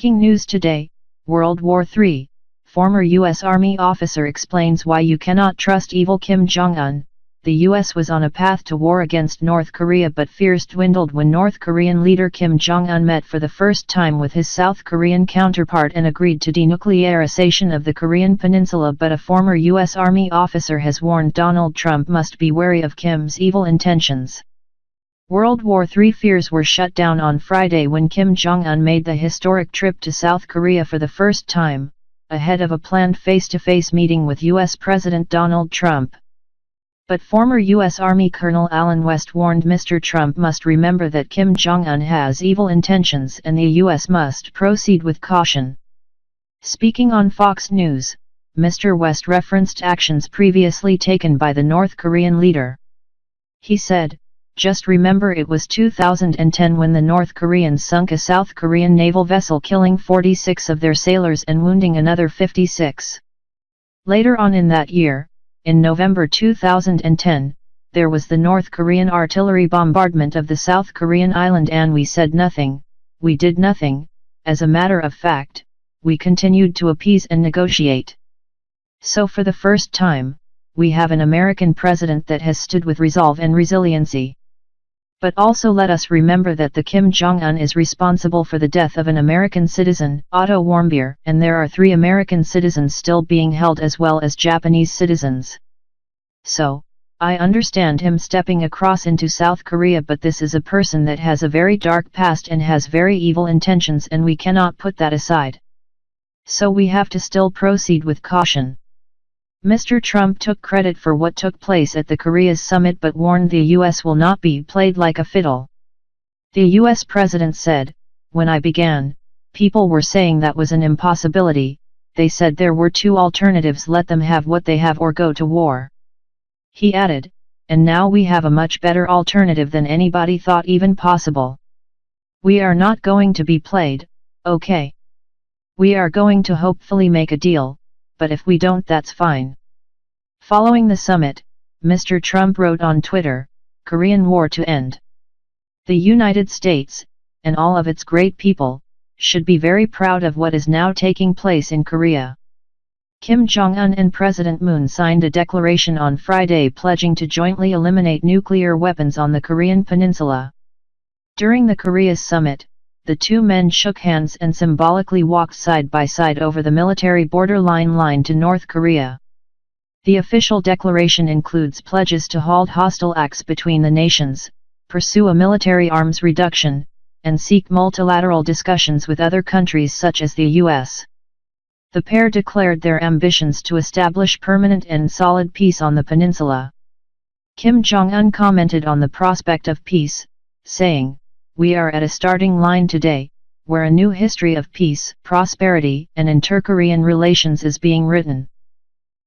Breaking news today, World War III, former U.S. Army officer explains why you cannot trust evil Kim Jong-un. The U.S. was on a path to war against North Korea, but fears dwindled when North Korean leader Kim Jong-un met for the first time with his South Korean counterpart and agreed to denuclearization of the Korean peninsula. But a former U.S. Army officer has warned Donald Trump must be wary of Kim's evil intentions. World War III fears were shut down on Friday when Kim Jong-un made the historic trip to South Korea for the first time, ahead of a planned face-to-face meeting with U.S. President Donald Trump. But former U.S. Army Colonel Allen West warned Mr. Trump must remember that Kim Jong-un has evil intentions and the U.S. must proceed with caution. Speaking on Fox News, Mr. West referenced actions previously taken by the North Korean leader. He said, "Just remember it was 2010 when the North Koreans sunk a South Korean naval vessel, killing 46 of their sailors and wounding another 56. Later on in that year, in November 2010, there was the North Korean artillery bombardment of the South Korean island and we said nothing, we did nothing. As a matter of fact, we continued to appease and negotiate. So for the first time, we have an American president that has stood with resolve and resiliency. But also let us remember that the Kim Jong-un is responsible for the death of an American citizen, Otto Warmbier, and there are 3 American citizens still being held as well as Japanese citizens. So, I understand him stepping across into South Korea, but this is a person that has a very dark past and has very evil intentions, and we cannot put that aside. So we have to still proceed with caution." Mr. Trump took credit for what took place at the Korea's summit but warned the U.S. will not be played like a fiddle. The U.S. president said, "When I began, people were saying that was an impossibility. They said there were 2 alternatives: let them have what they have or go to war." He added, "And now we have a much better alternative than anybody thought even possible. We are not going to be played, okay? We are going to hopefully make a deal, but if we don't, that's fine." Following the summit, Mr. Trump wrote on Twitter, "Korean War to end. The United States, and all of its great people, should be very proud of what is now taking place in Korea." Kim Jong-un and President Moon signed a declaration on Friday pledging to jointly eliminate nuclear weapons on the Korean peninsula. During the Korea's summit, the 2 men shook hands and symbolically walked side by side over the military borderline line to North Korea. The official declaration includes pledges to halt hostile acts between the nations, pursue a military arms reduction, and seek multilateral discussions with other countries such as the U.S. The pair declared their ambitions to establish permanent and solid peace on the peninsula. Kim Jong-un commented on the prospect of peace, saying, "We are at a starting line today, where a new history of peace, prosperity, and inter-Korean relations is being written."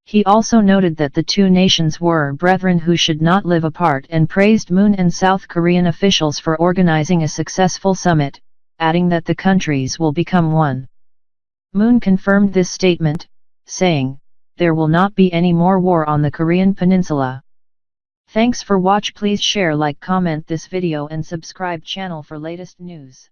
He also noted that the 2 nations were brethren who should not live apart and praised Moon and South Korean officials for organizing a successful summit, adding that the countries will become one. Moon confirmed this statement, saying, "There will not be any more war on the Korean peninsula." Thanks for watch. Please share, like, comment this video and subscribe channel for latest news.